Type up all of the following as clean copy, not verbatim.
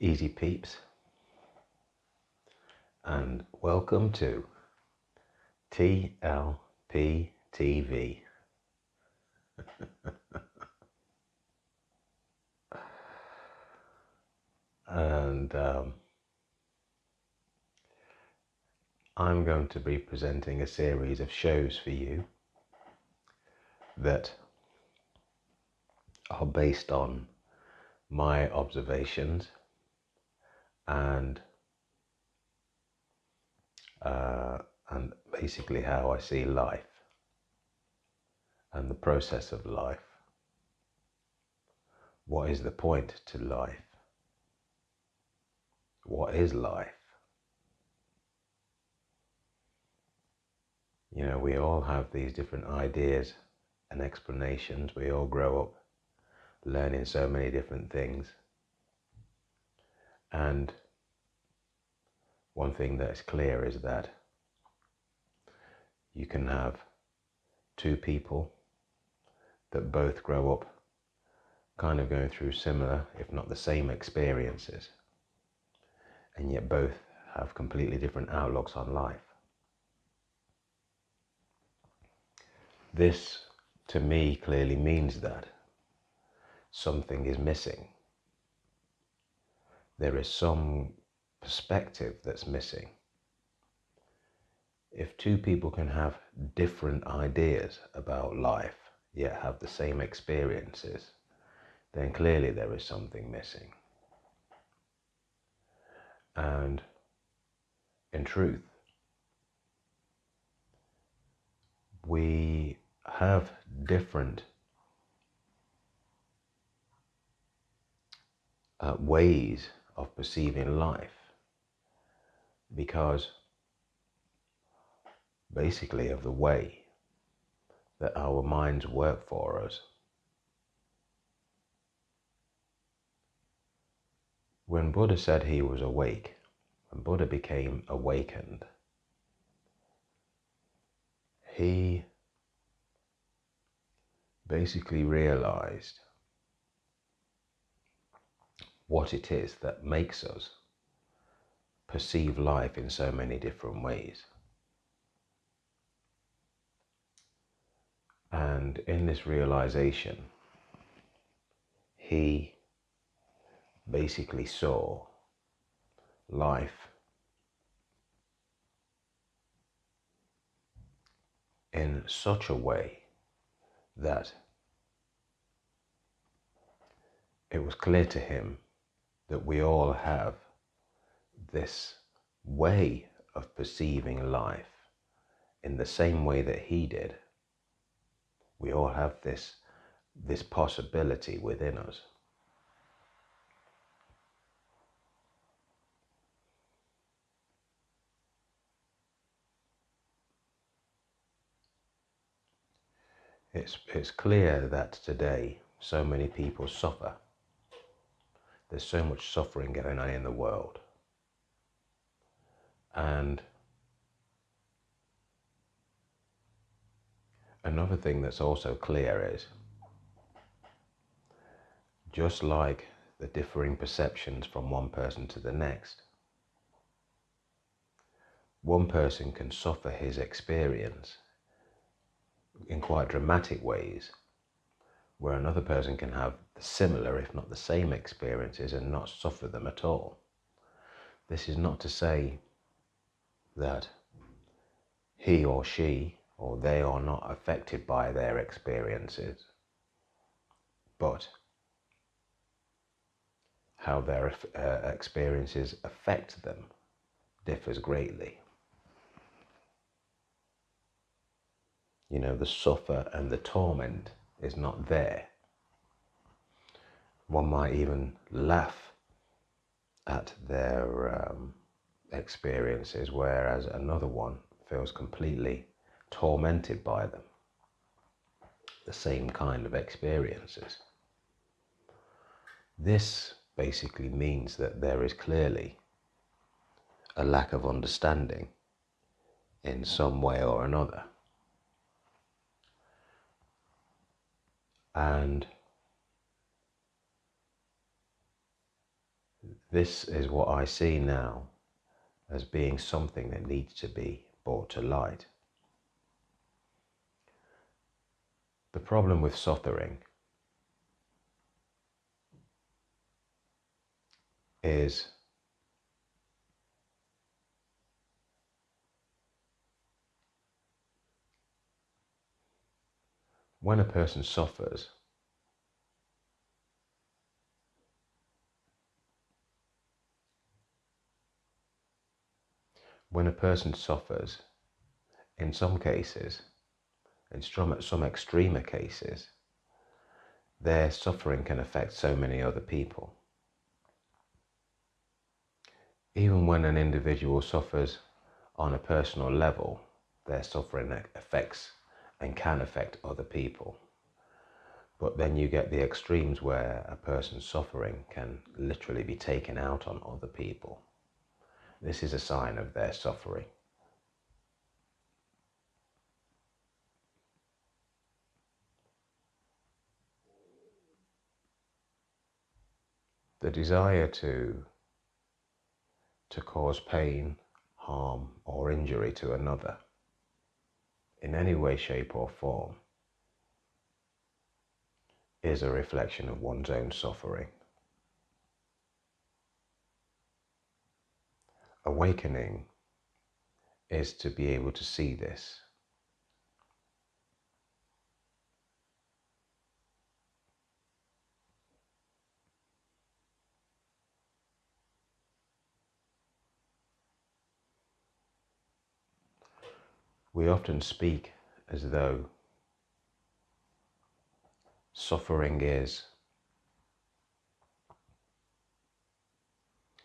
Easy peeps, and welcome to TLPTV. And I'm going to be presenting a series of shows for you that are based on my observations and basically how I see life and the process of life. What is the point to life? What is life? You know, we all have these different ideas and explanations. We all grow up learning so many different things. And one thing that is clear is that you can have two people that both grow up kind of going through similar, if not the same experiences, and yet both have completely different outlooks on life. This, to me, clearly means that something is missing. There is some perspective that's missing. If two people can have different ideas about life, yet have the same experiences, then clearly there is something missing. And in truth, we have different ways of perceiving life because basically of the way that our minds work for us. When Buddha said he was awake, when Buddha became awakened, he basically realized what it is that makes us perceive life in so many different ways. And in this realization, he basically saw life in such a way that it was clear to him that we all have this way of perceiving life in the same way that he did. We all have this possibility within us. It's clear that today so many people suffer. There's so much suffering going on in the world. And another thing that's also clear is, just like the differing perceptions from one person to the next, one person can suffer his experience in quite dramatic ways, where another person can have similar, if not the same experiences and not suffer them at all. This is not to say that he or she or they are not affected by their experiences, but how their experiences affect them differs greatly. You know, the suffer and the torment is not there. One might even laugh at their experiences, whereas another one feels completely tormented by them. The same kind of experiences. This basically means that there is clearly a lack of understanding in some way or another. And This is what I see now as being something that needs to be brought to light. The problem with suffering is when a person suffers, in some cases, in some extremer cases, their suffering can affect so many other people. Even when an individual suffers on a personal level, their suffering affects and can affect other people. But then you get the extremes where a person's suffering can literally be taken out on other people. This is a sign of their suffering. The desire to cause pain, harm, or injury to another in any way, shape, or form is a reflection of one's own suffering. Awakening is to be able to see this. We often speak as though suffering is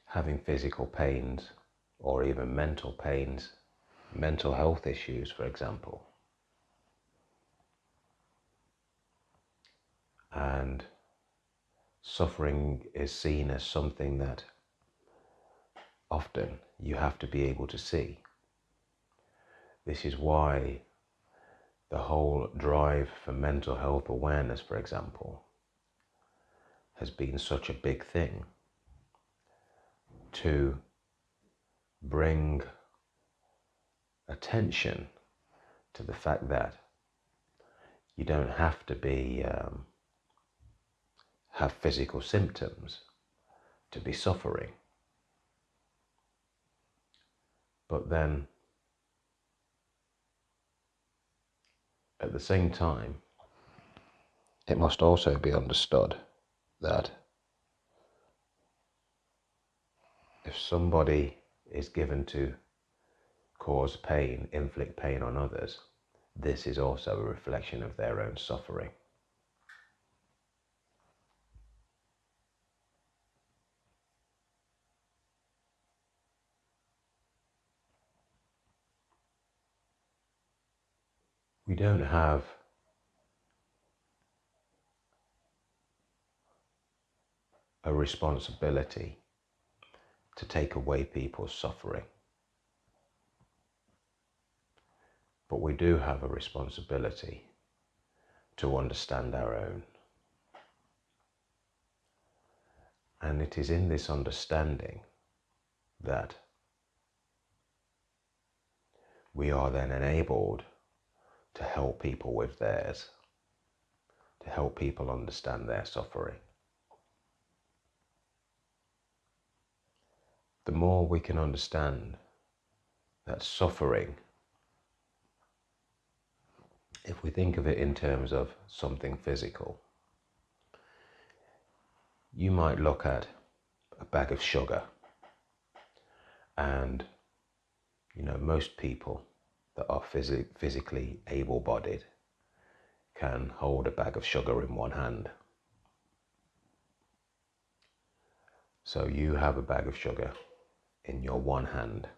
having physical pains or even mental pains, mental health issues, for example. And suffering is seen as something that often you have to be able to see. This is why the whole drive for mental health awareness, for example, has been such a big thing, to bring attention to the fact that you don't have to have physical symptoms to be suffering. But then, at the same time, it must also be understood that if somebody is given to cause pain, inflict pain on others, this is also a reflection of their own suffering. We don't have a responsibility to take away people's suffering. But we do have a responsibility to understand our own. And it is in this understanding that we are then enabled to help people with theirs, to help people understand their suffering. The more we can understand that suffering, if we think of it in terms of something physical, you might look at a bag of sugar and, most people that are physically able-bodied can hold a bag of sugar in one hand. So you have a bag of sugar in your one hand.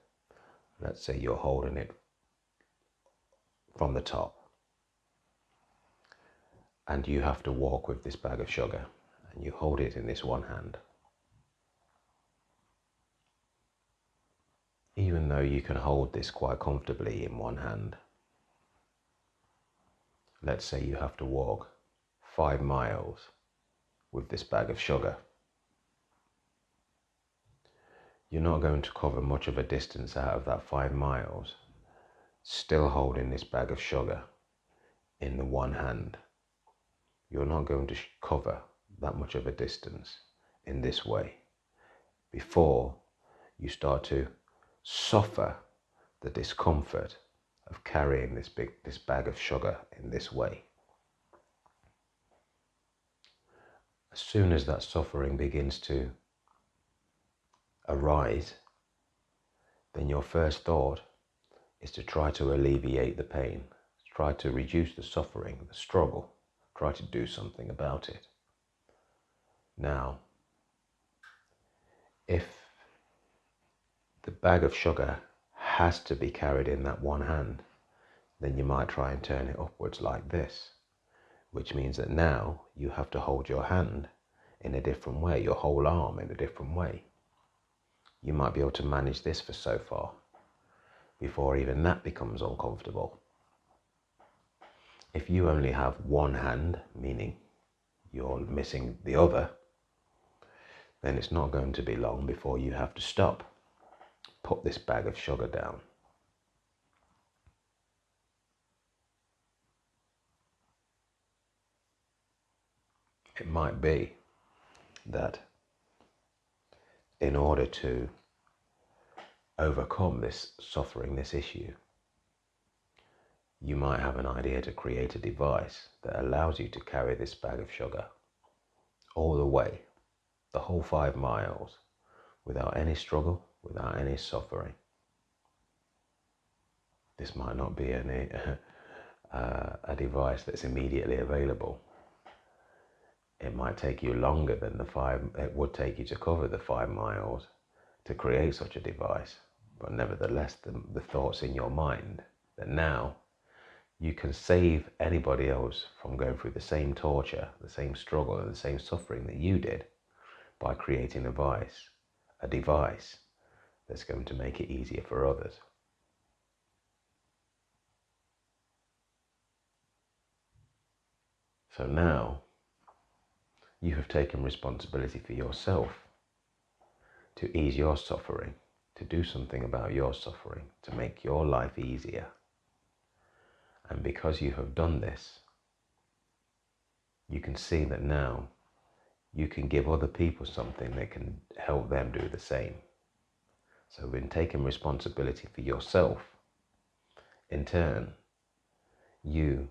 Let's say you're holding it from the top, and you have to walk with this bag of sugar, and you hold it in this one hand. Even though you can hold this quite comfortably in one hand, let's say you have to walk 5 miles with this bag of sugar. you're not going to cover much of a distance out of that 5 miles, still holding this bag of sugar in the one hand. You're not going to cover that much of a distance in this way before you start to suffer the discomfort of carrying this bag of sugar in this way. As soon as that suffering begins to arise, then your first thought is to try to alleviate the pain, try to reduce the suffering, the struggle, try to do something about it. Now, if the bag of sugar has to be carried in that one hand, then you might try and turn it upwards like this, which means that now you have to hold your hand in a different way, your whole arm in a different way. You might be able to manage this for so far before even that becomes uncomfortable. If you only have one hand, meaning you're missing the other, then it's not going to be long before you have to stop, put this bag of sugar down. It might be that in order to overcome this suffering, this issue, you might have an idea to create a device that allows you to carry this bag of sugar all the way, the whole 5 miles, without any struggle, without any suffering. This might not be a device that's immediately available. It might take you longer than it would take you to cover the 5 miles to create such a device. But nevertheless, the thoughts in your mind that now you can save anybody else from going through the same torture, the same struggle, and the same suffering that you did by creating a device that's going to make it easier for others. So now you have taken responsibility for yourself to ease your suffering, to do something about your suffering, to make your life easier. And because you have done this, you can see that now you can give other people something that can help them do the same. So in taking responsibility for yourself, in turn, you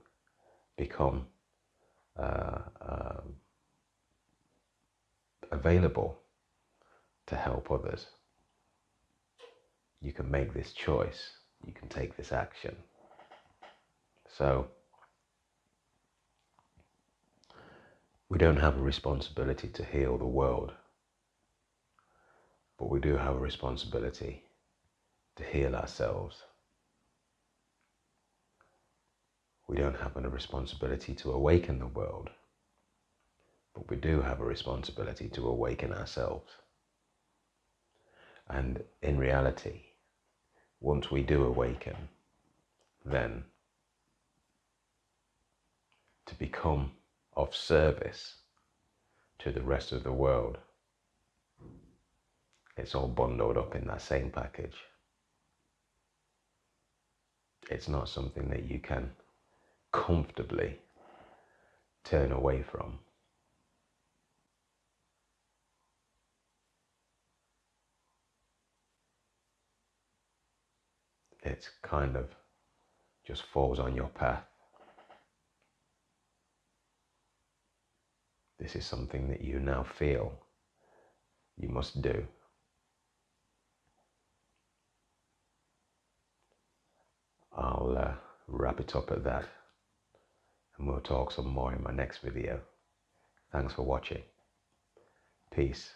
become available to help others. You can make this choice. You can take this action. So we don't have a responsibility to heal the world, but we do have a responsibility to heal ourselves. We don't have a responsibility to awaken the world, but we do have a responsibility to awaken ourselves. And in reality, once we do awaken, then to become of service to the rest of the world, it's all bundled up in that same package. It's not something that you can comfortably turn away from. It's kind of just falls on your path. This is something that you now feel you must do. I'll wrap it up at that, and we'll talk some more in my next video. Thanks for watching. Peace.